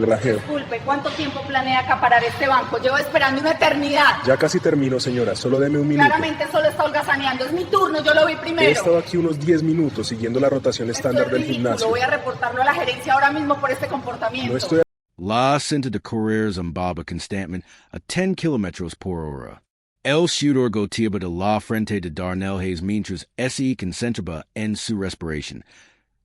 Relajeo. Disculpe, ¿cuánto tiempo planea acaparar este banco? Llevo esperando una eternidad. Ya casi termino, señora. Solo deme un minuto. Claramente solo está holgazaneando. Es mi turno, yo lo vi primero. He estado aquí unos 10 minutos siguiendo la rotación estándar del gimnasio. Voy a reportarlo a la gerencia ahora mismo por este comportamiento. No estoy... La cinta de correr zambaba constantment a 10 kilometros por hora. El shooter gotiaba de la frente de Darnell Hayes mientras se concentraba en su respiración,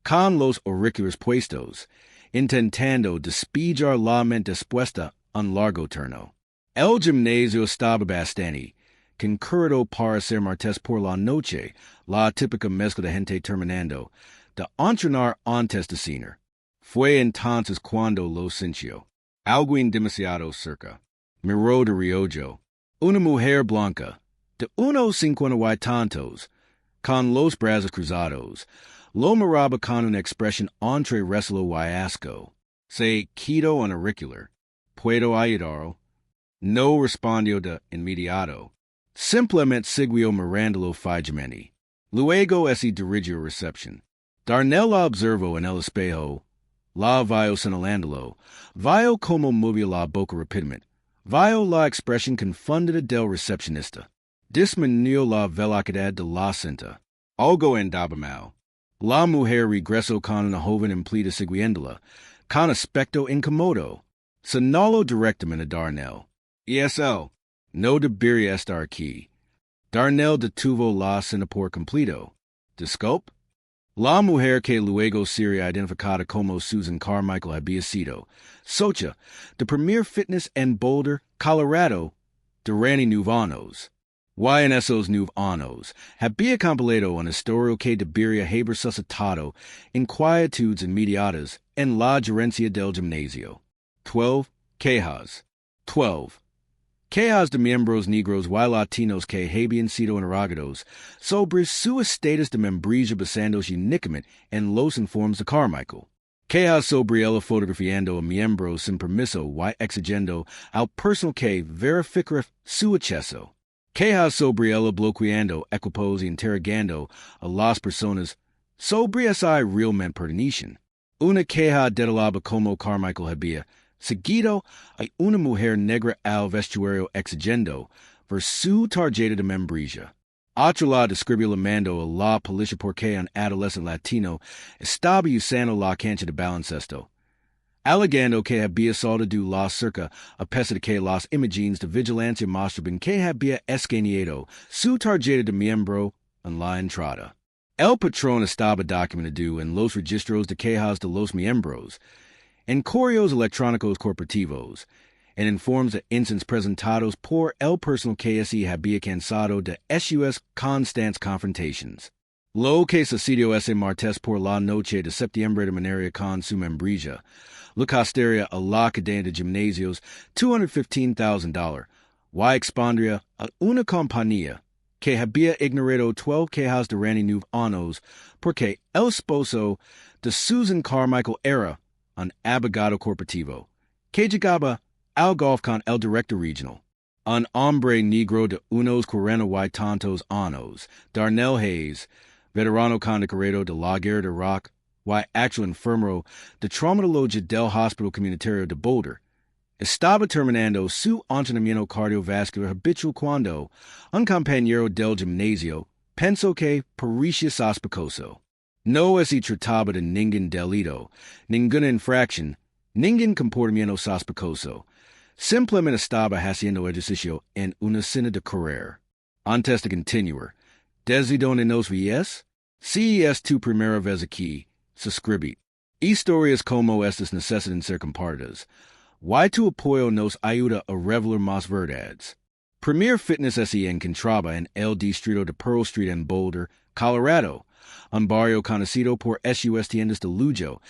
con los auriculares puestos, intentando despejar la mente dispuesta a un largo turno. El gimnasio estaba bastante concurrido para ser martes por la noche, la típica mezcla de gente terminando de entrenar antes de cenar. Fue entonces cuando lo sintió. Alguien demasiado cerca. Miró de reojo. Una mujer blanca, de unos 50 y tantos, con los brazos cruzados, lo miraba con una expresión entre recelo y asco. Se quitó un auricular. ¿Puedo ayudarlo? No respondió de inmediato. Simplemente siguió mirándolo fijamente. Luego se dirigió a recepción. Darnell la observó en el espejo. La vio señalándolo. Vio como movía la boca rápidamente. Vio la expresión confundida del recepcionista. Disminuyó la velocidad de la cinta. Algo andaba mal. La mujer regresó con una joven emplea siguiéndola, con aspecto incómodo. Señaló directamente a Darnell. Y es él. No debería estar aquí. Darnell detuvo la cinta por completo. Disculpe. La mujer que luego sería identificada como Susan Carmichael había sido socia de Premier Fitness en Boulder, Colorado, durante 9 años. Y en esos 9 años había completado una historia que debería haber suscitado inquietudes inmediatas en la gerencia del gimnasio. 12 quejas. 12 quejas de miembros negros y latinos que habían sido interrogados sobre su estatus de membrillo basándose únicamente en los informes de Carmichael. Quejas sobre él fotografiando a miembros sin permiso y exigiendo al personal que verificara su acceso. Quejas sobre él bloqueando equipos y interrogando a las personas sobre esa realmente pertenecen. Una queja detalaba como Carmichael había seguido a una mujer negra al vestuario exigiendo ver su tarjeta de membresía. Ochoa describió la mando a la policía porque un adolescente latino estaba usando la cancha de baloncesto, alegando que había salido la cerca a pesar de que las imágenes de vigilancia mostraban que había escaneado su tarjeta de miembro en la entrada. El patrón estaba documentado en los registros de quejas de los miembros, en correos electrónicos corporativos, en informes de incidentes presentados por el personal que se había cansado de sus constantes confrontations. Lo que sucedió ese martes por la noche de septiembre de manera con su membresía, le costaría a la cadena de gimnasios $215,000 y expondría a una compañía que había ignorado 12 quejas durante 9 años porque el esposo de Susan Carmichael era un abogado corporativo, que llegaba al golf con el director regional, un hombre negro de unos 40 y tantos años, Darnell Hayes, veterano condecorado de la guerra de Irak y actual enfermero de traumatología del Hospital Comunitario de Boulder, estaba terminando su entrenamiento cardiovascular habitual cuando un compañero del gimnasio pensó que parecía sospechoso. No se trataba de ningún delito, ninguna infracción, ningún comportamiento sospechoso. Simplemente estaba haciendo ejercicio en una cena de correr. Antes de continuar, ¿desde dónde nos ves? Si es tu primera vez aquí, suscribid. Historias como estas necesitan ser compartidas. Y tu apoyo nos ayuda a revelar más verdades. Premier Fitness se encontraba en el distrito de Pearl Street en Boulder, Colorado, un barrio conocido por sus tiendas de lujo,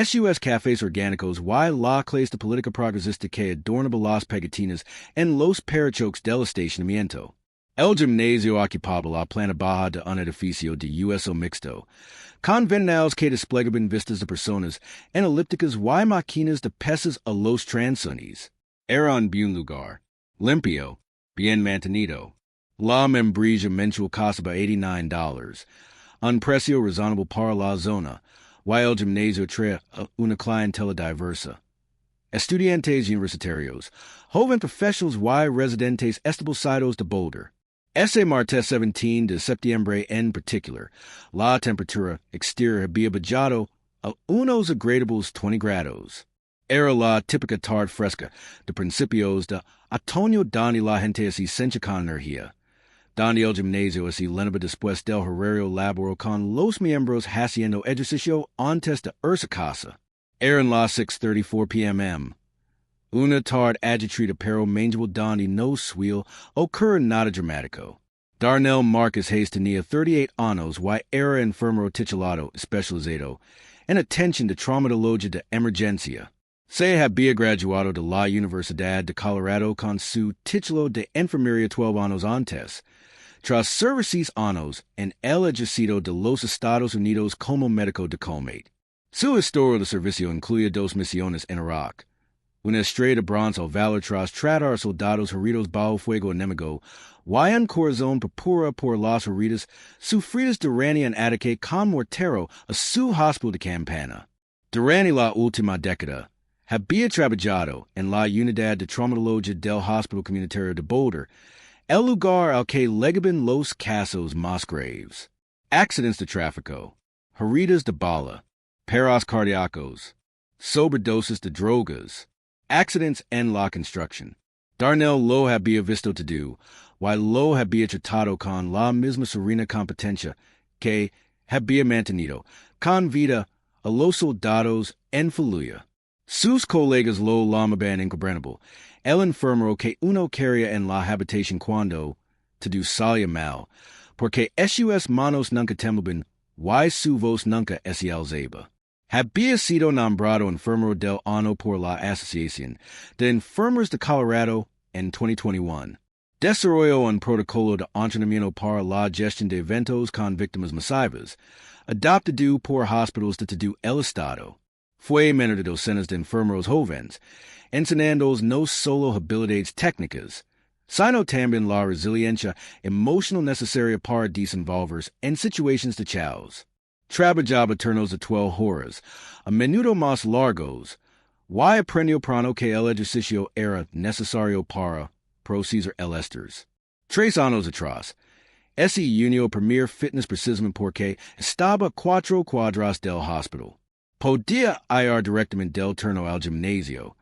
sus cafés orgánicos y la clase de política progresista que adornaba las pegatinas en los parachoques del estacionamiento. El gimnasio ocupaba la planta baja de un edificio de uso mixto, con ventanales que desplegaban vistas de personas en elípticas y máquinas de pesas a los transones. Era un buen lugar, limpio, bien mantenido. La membresía mensual costaba $89, un precio razonable para la zona, y el gimnasio traía una clientela diversa. estudiantes universitarios, joven profesionales y residentes establecidos de Boulder. Ese martes 17 de septiembre en particular, la temperatura exterior había bajado a unos agradables 20 grados. Era la típica tarde fresca de principios de otoño donde la gente así sencha con energía. Donde el gimnasio así lenaba después del horario laboral con los miembros haciendo ejercicio antes de irse a casa. Eran las 6:34 p.m. Una tarde agitada pero manageable donde no suele ocurrir nada dramático. Darnell Marcus Hayes tenía 38 años y era enfermero titulado especializado en atención de traumatología de emergencia. Se había graduado de la Universidad de Colorado con su título de enfermería 12 años antes, tras servir 6 años en el ejército de los Estados Unidos como médico de combate. Su historia de servicio incluye 2 misiones en Irak, una estrella de bronce al valor tras tratar a soldados heridos bajo fuego enemigo, y un corazón púrpura por las heridas sufridas durante un ataque con mortero a su hospital de campana. Durante la última década, había trabajado en la unidad de traumatología del Hospital Comunitario de Boulder, el lugar al que llegaban los casos más graves. Accidentes de tráfico, heridas de bala, paros cardíacos, sobredosis de drogas, accidents en la construcción. Darnell lo había visto todo, y lo había tratado con la misma serena competencia que había mantenido con vida a los soldados en Fallujah. Sus colegas lo llamaban inquebrantable, el enfermero que uno quería en la habitación cuando todo salía mal, porque sus manos nunca temblaban y su voz nunca se alzaba. Había sido nombrado enfermero del año por la Asociación de Enfermeros de Colorado en 2021. Desarrolló un protocolo de entrenamiento para la gestión de eventos con víctimas masivas, adoptado por hospitales de todo el estado. Fue mentor de docenas de enfermeros jóvenes, enseñándoles no solo habilidades técnicas, sino también la resiliencia emocional necesaria para desenvolverse en situaciones de caos. Trabajaba turnos de 12 horas, a menudo más largos, y aprendió pronto que el ejercicio era necesario para procesar el estrés. 3 años atrás, ese unió primer fitness precisamente porque estaba a 4 cuadras del hospital. Podía ir directamente del turno al gimnasio,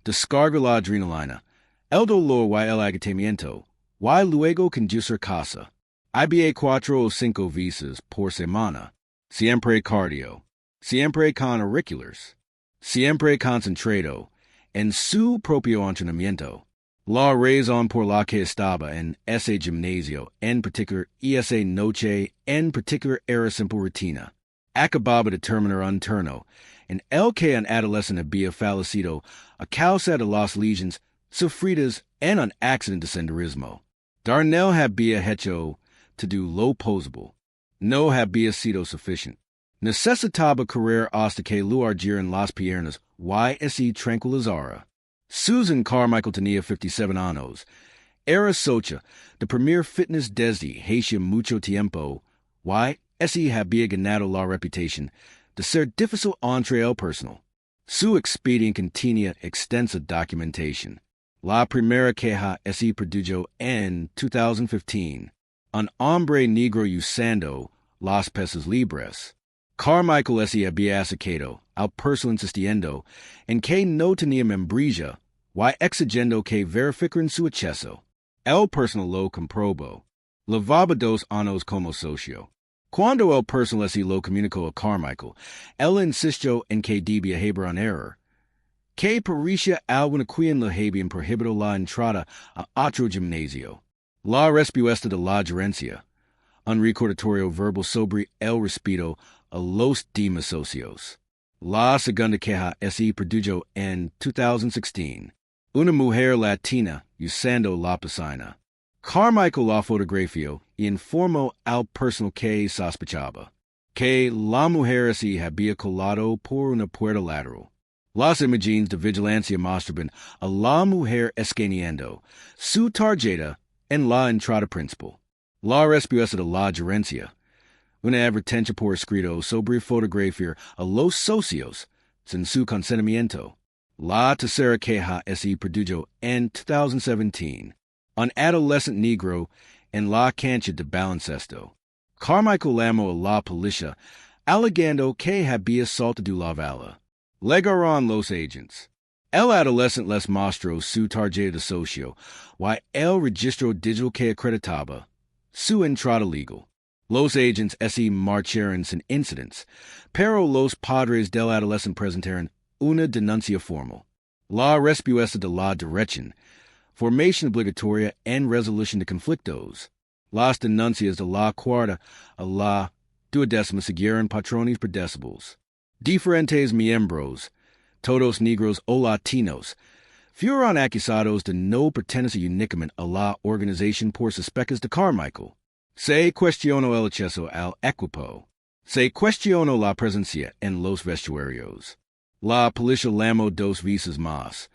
descargar la adrenalina, el dolor y el agotamiento, y luego conducir a casa. Había 4 o 5 veces por semana. Siempre cardio, siempre con auriculars, siempre concentrado en su propio entrenamiento. La razón por la que estaba en ese gimnasio en particular y esa noche en particular era simple rutina. Acababa de terminar un turno en el que un adolescente había fallecido a causa de las lesiones sufridas en un accidente de senderismo. Darnell había hecho todo lo posible. No había sido suficiente. Necesitaba correr hasta que lo ardieran las piernas y se tranquilizara. Susan Carmichael tenía 57 años. Era socia de primer fitness desde hace mucho tiempo y ese había ganado la reputación de ser difícil entre el personal. Su expediente contenía extensa documentación. La primera queja se produjo en 2015. Un hombre negro usando las pesas libres. Carmichael se había acercado al personal insistiendo en que no tenía membresía y exigiendo que verificaran su acceso. El personal lo comprobó. Llevaba 2 años como socio. Cuando el personal se lo comunicó a Carmichael, él insistió en que debía haber un error. Que parecía alguna quien le habían prohibido la entrada a otro gimnasio. La respuesta de la gerencia. Un recordatorio verbal sobre el respeto a los demás socios. La segunda queja se produjo en 2016. Una mujer latina usando la piscina. Carmichael la fotografió y informó al personal que sospechaba que la mujer se había colado por una puerta lateral. Las imágenes de vigilancia mostraban a la mujer escaneando su tarjeta en la entrada principal. La respuesta de la gerencia. Una advertencia por escrito sobre fotografiar a los socios sin su consentimiento. La tercera queja se produjo en 2017. Un adolescent negro en la cancha de baloncesto. Carmichael llamó a la policía, alegando que había saltado la valla. Llegaron los agents. El adolescente les mostró su tarjeta de socio, y el registro digital que acreditaba su entrada legal. Los agents se marcharon sin incidents, pero los padres del adolescente presentaron una denuncia formal. La respuesta de la dirección, formación obligatoria en resolución de conflictos. Las denuncias de la cuarta a la 12ª siguieron patrones predecibles. Diferentes miembros, todos negros o latinos, fueron acusados de no pertenecer únicamente a la organización por sospechas de Carmichael. Se cuestionó el acceso al equipo. Se cuestionó la presencia en los vestuarios. La policía llamó 2 veces más,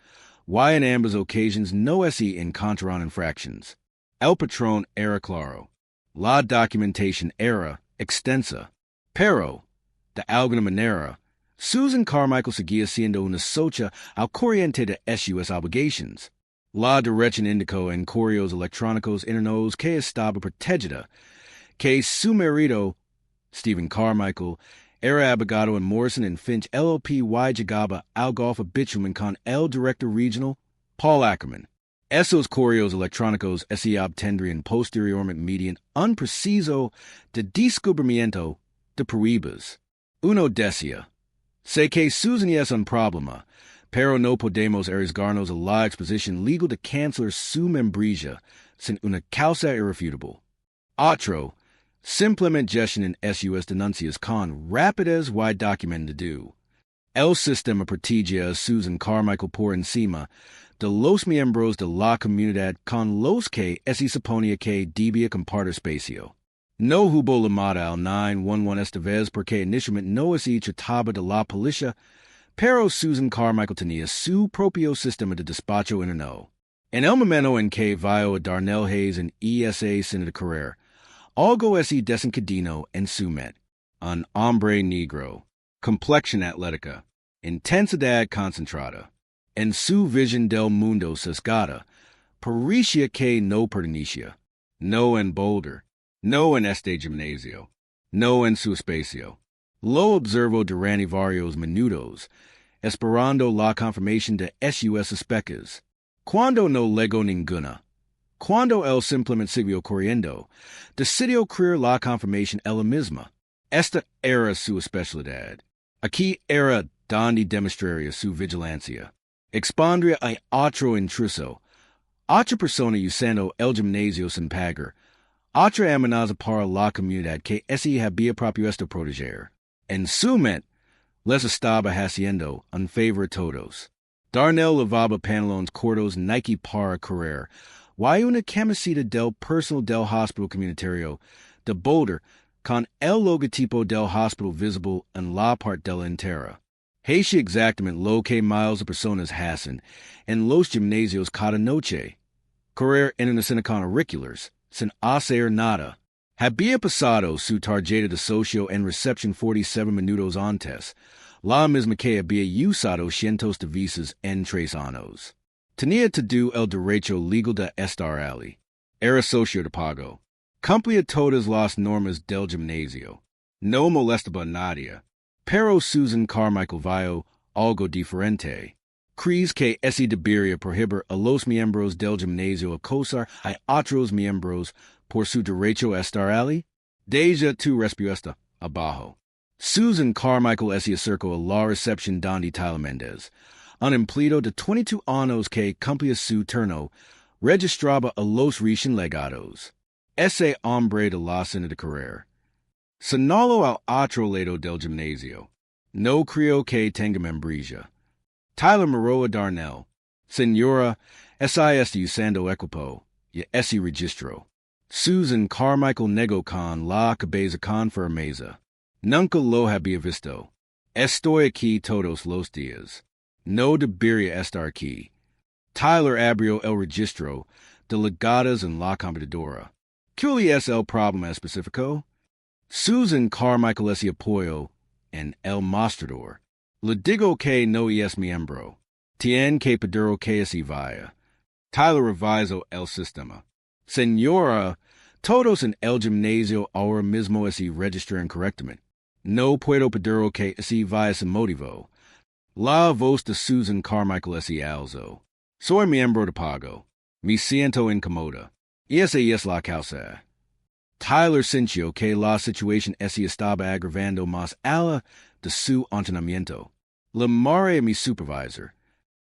y en ambas ocasiones no se encontraron infractions. El patrón era claro. La documentación era extensa. Pero, de alguna manera, Susan Carmichael seguía siendo una socia al corriente de sus obligations. La dirección indicó en correos electrónicos internos que estaba protegida, que su marido, Stephen Carmichael, era abogado en Morrison and Finch LLP y llegaba al golf habitualmente con el director regional, Paul Ackerman. Esos correos electrónicos se obtendrían posteriormente mediante un proceso de descubrimiento de pruebas. Uno decía, sé que Susan es un problema, pero no podemos arriesgarnos a la exposición legal de cancelar su membresía sin una causa irrefutable. Otro, simplemente gestionen sus denuncias con rapidez y documentado. El sistema protegía a Susan Carmichael por encima de los miembros de la comunidad con los que se suponía que debía compartir espacio. No hubo llamada al 911 esta vez porque inicialmente no se trataba de la policía, pero Susan Carmichael tenía su propio sistema de despacho interno. En el momento en que vio a Darnell Hayes en ESA sin correr, algo se desencadenó en su mente. Un hombre negro, complexión atlética, intensidad concentrada. En su visión del mundo sesgada, parecía que no pertenecía, no en Boulder, no en este gimnasio, no en su espacio. Lo observó durante varios minutos, esperando la confirmación de sus sospechas. Cuando no legó ninguna, cuando él simplemente siguió corriendo, decidió creer la confirmación él misma. Esta era su especialidad. Aquí era donde demostraría su vigilancia. Expondría a otro intruso, otra persona usando el gimnasio sin pagar, otra amenaza para la comunidad que se había propuesto proteger. En su mente, les estaba haciendo un favor a todos. Darnell lavaba pantalones cortos Nike para correr, y una camiseta del personal del hospital comunitario de Boulder con el logotipo del hospital visible en la parte delantera. Hace exactamente lo que miles de personas hacen en los gimnasios cada noche. Correr en una escena con auriculars, sin hacer nada. Había pasado su tarjeta de socio en recepción 47 minutos antes, la misma que había usado cientos de veces en 3 años. Tenía todo el derecho legal de estar allí. Era socio de pago. Cumplía todas las normas del gimnasio. No molestaba a nadie. Pero Susan Carmichael vio algo diferente. ¿Crees que se debería prohibir a los miembros del gimnasio acosar a otros miembros por su derecho a estar allí? Deja tu respuesta abajo. Susan Carmichael se acercó a la recepción donde Tyler Mendez, un empleado de 22 años que cumplía su turno, registraba a los recién legados. Ese hombre de la cena de correr. Señaló al otro lado del gimnasio. No creo que tenga membresía. Tyler miró a Darnell. Señora, está usando equipo y ese registro. Susan Carmichael negó con la cabeza con firmeza. Nunca lo había visto. Estoy aquí todos los días. No debería estar aquí. Tyler abrió el registro de legadas en la computadora. ¿Cuál es el problema específico? Susan Carmichael se apoyó en el mostrador. Le digo que no es miembro. Tien que pedero que si vaya. Tyler reviso el sistema. Señora, todos en el gimnasio ahora mismo si registran correctamente. No puedo pedero que si vaya sin motivo. La voz de Susan Carmichael si alzo. Soy miembro de pago. Me siento incomoda. Y esa es la causa. Tyler sintió que la situación si estaba agravando más allá de su entrenamiento. Le mare a mi supervisor.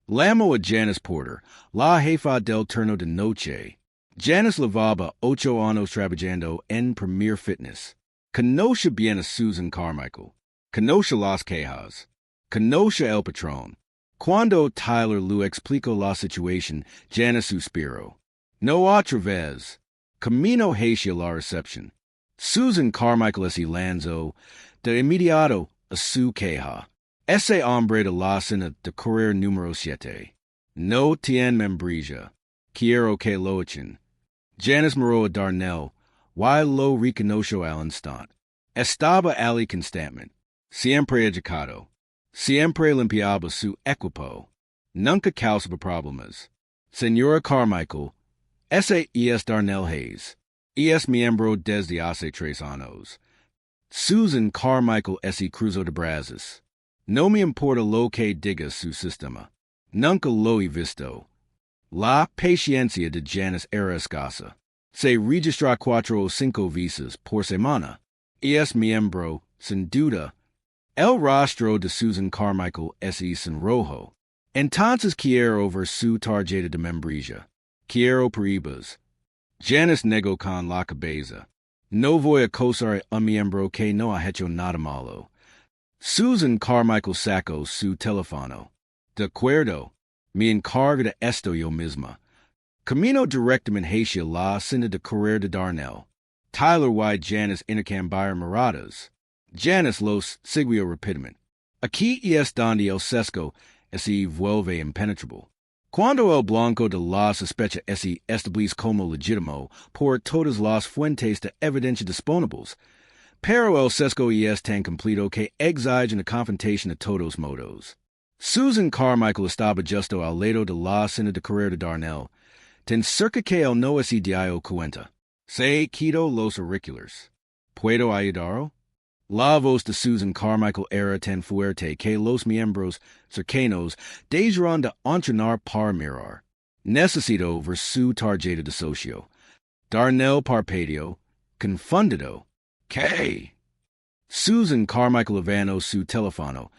Llamó a Janice Porter, la jefa del turno de noche. Janice llevaba 8 años trabajando en Premier Fitness. Conoce bien a Susan Carmichael. Conoce las quejas. Conoce el patrón. Cuando Tyler le explicó la situación, Janice suspiró. No otra vez. Camino hacia la recepción. Susan Carmichael si lanzó de inmediato a su queja. Ese hombre de la cena de correr número 7. No tiene membrilla. Quiero que lo echen. Janice miró a Darnell, y lo reconoció al instante. Estaba ali constantemente. Siempre educado. Siempre limpiaba su equipo. Nunca causaba problemas. Señora Carmichael, ese es Darnell Hayes. Es miembro desde hace 3 años. Susan Carmichael si cruzo de brazos. No me importa lo que diga su sistema. Nunca lo he visto. La paciencia de Janice era escasa. Se registra 4 o 5 visas por semana. Es miembro, sin duda. El rostro de Susan Carmichael sin rojo. Entonces quiero ver su tarjeta de membrilla. Quiero peribas. Janice negó con la cabeza. No voy a acosar a un miembro que no ha hecho nada malo. Susan Carmichael sacó su teléfono. De acuerdo. Me encargo de esto yo misma. Camino directamente hacia la cena de correr de Darnell. Tyler y Janice intercambiaron miradas. Janice los siguió rápidamente. Aquí es donde el sesgo se vuelve impenetrable. Cuando el blanco de la sospecha se establece como legítimo por todas las fuentes de evidencia disponibles, pero el sesgo es tan completo que exige una confrontación a todos modos. Susan Carmichael estaba justo al lado de la cena de correr de Darnell, tan cerca que él no se dio cuenta. Se quitó los auriculares. ¿Puedo ayudarlo? La voz de Susan Carmichael era tan fuerte que los miembros cercanos dejaron de entrenar para mirar. Necesito ver su tarjeta de socio. Darnell parpadeó, confundido. ¿Qué? Susan Carmichael levantó su teléfono,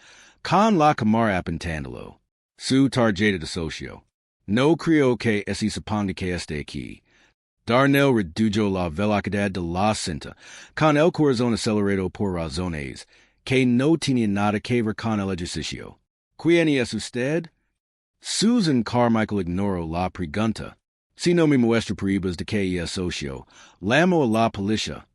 con la cámara apuntándolo. Su tarjeta de socio. No creo que se suponga que esté aquí. Darnell redujo la velocidad de la cinta, con el corazón acelerado por razones que no tenían nada que ver con el ejercicio. ¿Quién es usted? Susan Carmichael ignoró la pregunta. Si no me muestra pruebas de que es socio, llamo a la policía.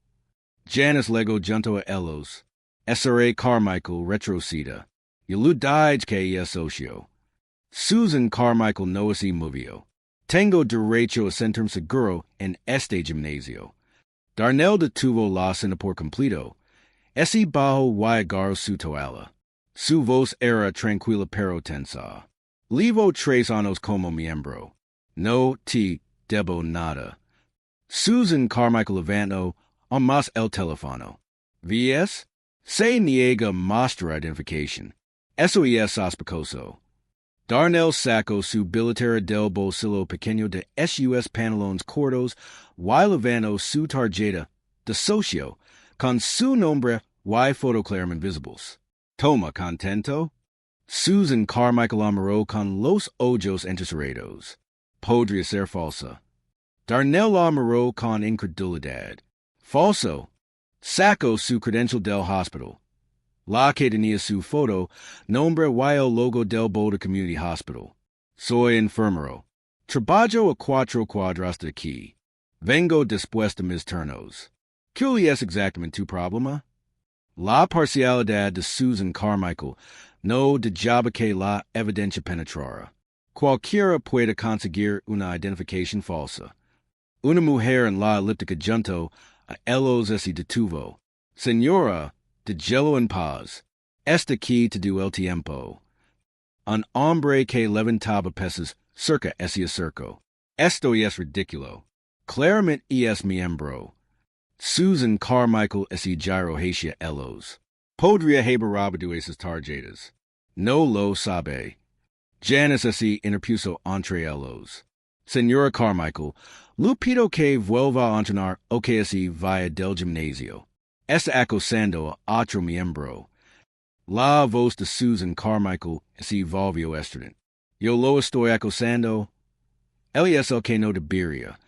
Janice legó junto a ellos. S.R.A. Carmichael retroceda. Y lo dije que es socio. Susan Carmichael no se movió. Tengo derecho a sentirme seguro en este gimnasio. Darnell detuvo la cena por completo. Ese bajo y agarró su toalla. Su voz era tranquila pero tensa. Llevo 3 años como miembro. No te debo nada. Susan Carmichael levantó aún más el teléfono. ¿Ves? Se niega a mostrar identificación. Eso es sospechoso. Darnell sacó su billetera del bolsillo pequeño de sus pantalones cortos y levantó su tarjeta de socio con su nombre y foto claramente visibles. Toma, ¿contento? Susan Carmichael amarró con los ojos entrecerrados. Podría ser falsa. Darnell amarró con incredulidad. Falso. Sacó su credencial del hospital. La que tenía su foto, nombre y el logo del Boulder Community Hospital. Soy enfermero. Trabajo a 4 cuadras de aquí. Vengo después de mis turnos. ¿Qué es exactamente tu problema? La parcialidad de Susan Carmichael no dejaba que la evidencia penetrara. Cualquiera puede conseguir una identificación falsa. Una mujer en la elíptica junto a ellos se detuvo. Señora, déjelo en paz. Está aquí todo el tiempo. un hombre que levantaba pesas cerca ese circo. Esto es ridiculo. Claramente es miembro. Susan Carmichael ese gyro hacia elos. Podría haber robado esas tarjetas. No lo sabe. Janice ese interpuso entre elos. Señora Carmichael, lo pido que vuelva a entrenar o que ese vaya del gimnasio. Está acosando a otro miembro. La voz de Susan Carmichael ese volvió estridente. Yo lo estoy acosando. Él es el que no debería.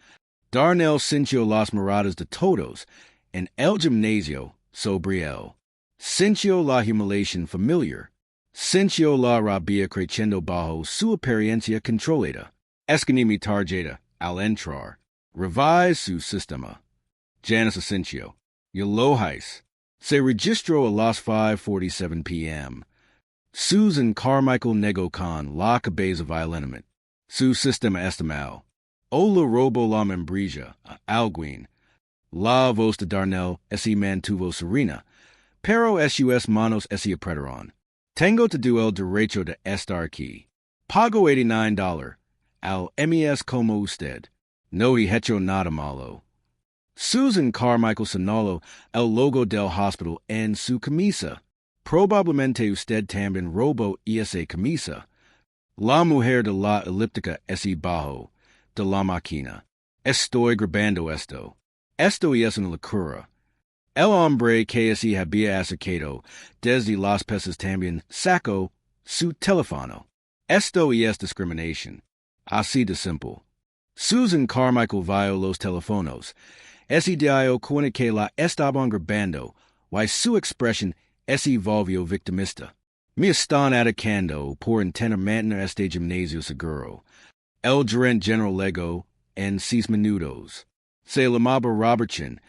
Darnell sintió las miradas de todos en el gimnasio sobre él. Sintió la humiliación familiar. Sintió la rabia creciendo bajo su apariencia controlada. Escaneé mi tarjeta al entrar. Revise su sistema. Janice sintió. Yo lo hice. Se registró a las 5:47 p.m. Susan Carmichael negó con la cabeza violentamente. Su sistema está mal. Ola robo la membrilla a alguien. La voz de Darnell ese mantuvo serena, pero sus manos ese apretaron. Tengo todo el derecho de estar aquí. Pago $89 al mes como usted. No he hecho nada malo. Susan Carmichael señaló el logo del hospital en su camisa. Probablemente usted también robó esa camisa. La mujer de la elíptica ese bajo de la máquina. Estoy grabando esto. Esto es una locura. El hombre que ese había acercado desde las pesas también sacó su teléfono. Esto es discriminación. Así de simple. Susan Carmichael vio los teléfonos. Ese dio cuenta que la estaban grabando, y su expresión ese volvió victimista. Me están atacando por intentar mantener este gimnasio seguro. El gerente general llegó en 6 minutos. Se llamaba Robertson.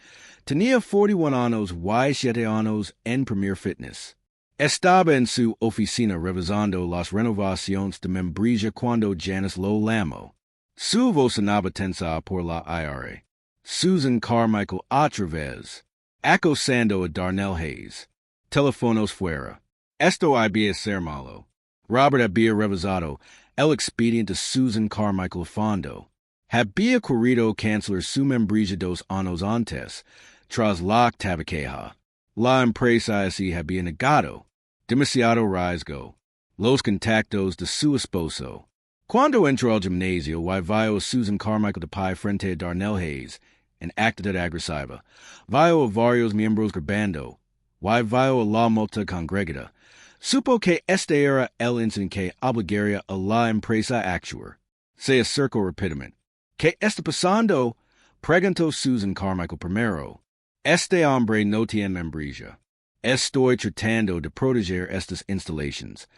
Tenía 41 años y 7 años en Premier Fitness. Estaba en su oficina revisando las renovaciones de membrilla cuando Janice lo llamó. Su voz sonaba tensa por la IRA. Susan Carmichael otra vez. Acosando a Darnell Hayes. Teléfonos fuera. Esto había ser malo. Robert había revisado el expediente de Susan Carmichael a fondo. Había querido cancelar su membrilla 2 años antes, tras la tabaqueja. La empresa así había negado. Demasiado riesgo. Los contactos de su esposo. Cuando entró al gimnasio, vio a Susan Carmichael de pie frente a Darnell Hayes, en actitud agresiva. Vio a varios miembros grabando. Vio a la multa congregada. Supo que este era el incidente que obligaría a la empresa a actuar. Se acercó rápidamente. ¿Qué está pasando? Preguntó Susan Carmichael primero. Este hombre no tiene membrilla. Estoy tratando de proteger estas instalaciones.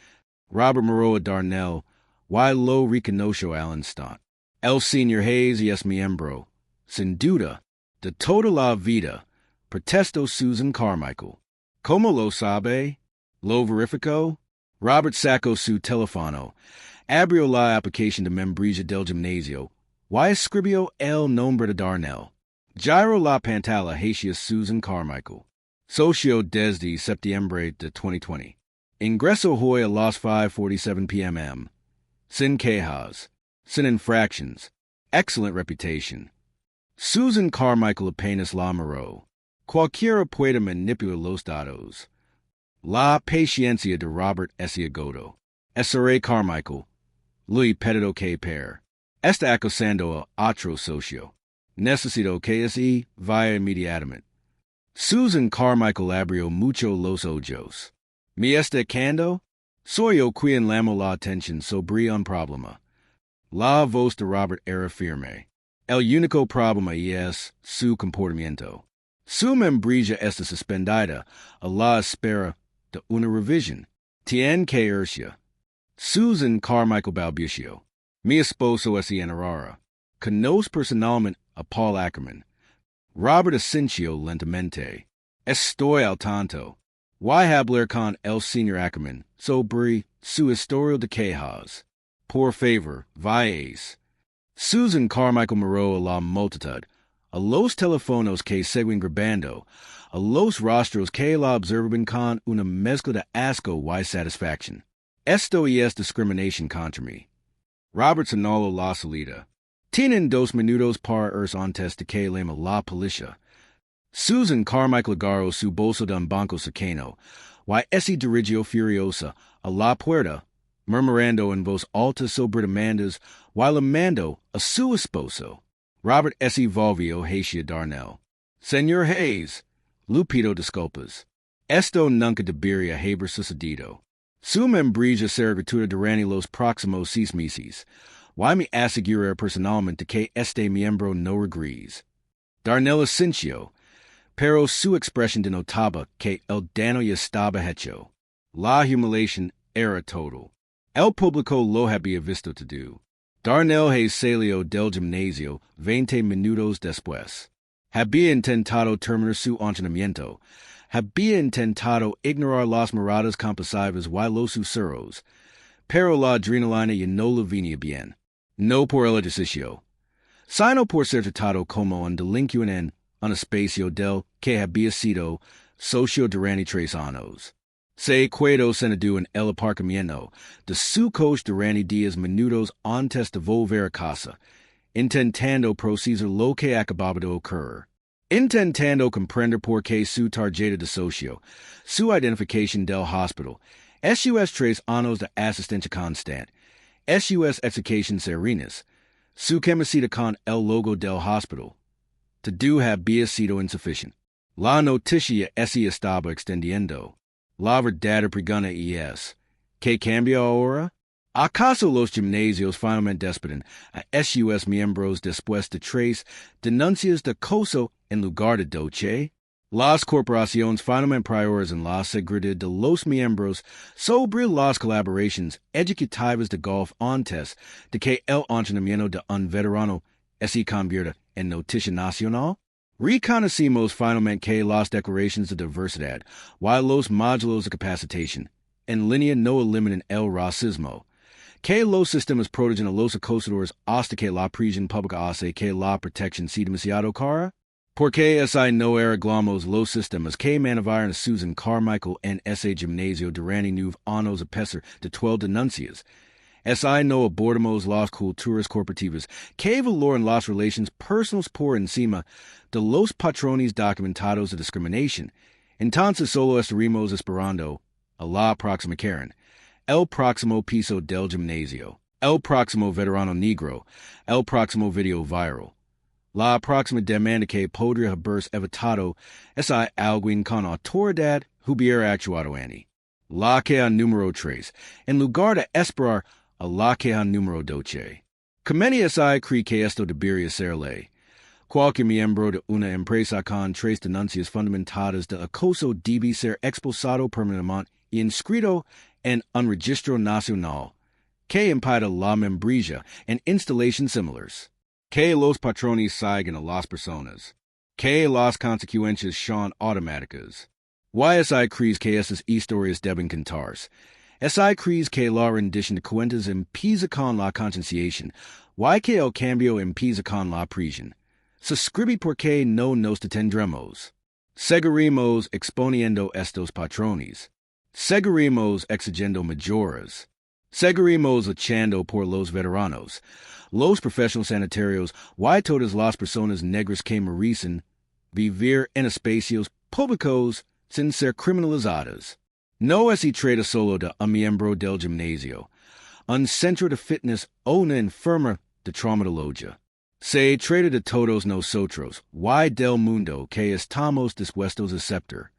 Robert miró a Darnell, y lo reconoció al instante. El señor Hayes es miembro, sin duda, de toda la vida, protestó Susan Carmichael. ¿Cómo lo sabe? ¿Lo verificó? Robert sacó su teléfono, abrió la aplicación de membrilla del gimnasio, y escribió el nombre de Darnell. Giró la pantalla hacia Susan Carmichael. Socio desde septiembre de 2020. Ingreso hoy a las 5:47 p.m. Sin quejas. Sin infractions. Excellent reputation. Susan Carmichael apenas la miró. Cualquiera puede manipular los datos. La paciencia de Robert S. Agodo. S.R.A. Carmichael. Lui pedido que per. Está acosando a otro socio. Necesito que ese vaya inmediatamente. Susan Carmichael abrió mucho los ojos. ¿Me está quedando? Soy yo quien llamo la atención sobre un problema. La voz de Robert era firme. El único problema es su comportamiento. Su membrilla está suspendida a la espera de una revisión. Tiene que irse. Susan Carmichael balbució. Mi esposo es en Aurora. Conozco personalmente a Paul Ackerman. Robert asintió lentamente. Estoy al tanto. Voy a hablar con el señor Ackerman sobre su historial de quejas. Por favor, vayáis. Susan Carmichael miró a la multitud, a los teléfonos que seguían grabando, a los rostros que la observaban con una mezcla de asco y satisfacción. Esto es discriminación contra mí. Robert Sonalo la salida. Tienen 2 minutos para antes de que llame la policía. Susan Carmichael Garo su bolso de un banco cercano. Y ese dirigió furiosa a la puerta, murmurando en voz alta sobre demandas, while amando a su esposo. Robert S. volvió hacia Darnell. Señor Hayes, Lupito disculpas. Esto nunca debería haber sucedido. Su membrilla servitura durante los próximos 6 meses. Y me asegurar personalmente que este miembro no regrese. Darnell asintió, pero su expresión denotaba que el daño ya estaba hecho. La humiliación era total. El público lo había visto todo. Darnell Hayes salió del gimnasio 20 minutos después. Había intentado terminar su entrenamiento. Había intentado ignorar las miradas compasivas y los susurros. Pero la adrenalina ya no le venía bien. No por el ejercicio, sino por ser tratado como un delincuente en un espacio del que había sido socio durante 3 años. Se quedó sentado en el aparcamiento de su coche durante 10 minutos antes de volver a casa, intentando procesar lo que acababa de ocurrir. Intentando comprender por qué su tarjeta de socio, su identificación del hospital, SUS 3 años de asistencia constante, SUS execution serenas, su camiseta con el logo del hospital. Todo había sido insuficiente. La noticia se estaba extendiendo. La verdadera pregunta es, ¿qué cambia ahora? ¿Acaso los gimnasios finalmente despiden a SUS miembros después de 3 denuncias de acoso en lugar de 12? Las corporaciones finalmente priorizan la seguridad de los miembros sobre las colaboraciones ejecutivas de golf antes de que el entrenamiento de un veterano se convierta en noticia nacional. Reconocimos finalmente que las declaraciones de diversidad y los módulos de capacitación en línea no eliminan el racismo, que los sistemas protegen a los acosadores hasta que la prisión pública hace que la protección sea demasiado cara. Porque si no arreglamos los sistemas que mantienen a Susan Carmichael en ese gimnasio durante 9 años a pesar de 12 denuncias, si no abordamos las culturas corporativas que valoran las relaciones personales por encima de los patrones documentados de discriminación, entonces solo estaremos esperando a la próxima Karen, el próximo piso del gimnasio, el próximo veterano negro, el próximo video viral. La próxima demanda que podría haber evitado es alguien con autoridad hubiera actuado Annie. La queja número 3, en lugar de esperar a la queja número 12. Conveniente cree que esto debería ser ley. Cualquier miembro de una empresa con 3 denuncias fundamentadas de acoso debe ser expulsado permanentemente y inscrito en un registro nacional que impida la membrilla en instalaciones similares. Que los patrones sigan a las personas. Que las consecuencias son automáticas. Si crees que estas historias deben contarse. Si crees que la rendición de cuentas empieza con la concienciación. Y que el cambio empieza con la prisión. Suscribe porque no nos detendremos. Seguiremos exponiendo estos patrones. Seguiremos exigiendo mejoras. Seguiremos luchando por los veteranos, los profesionales sanitarios y todas las personas negras que merecen vivir en espacios públicos sin ser criminalizadas. No se trata solo de un miembro del gimnasio, un centro de fitness o una enferma de traumatología. Se trata de todos nosotros y del mundo que estamos dispuestos a aceptar.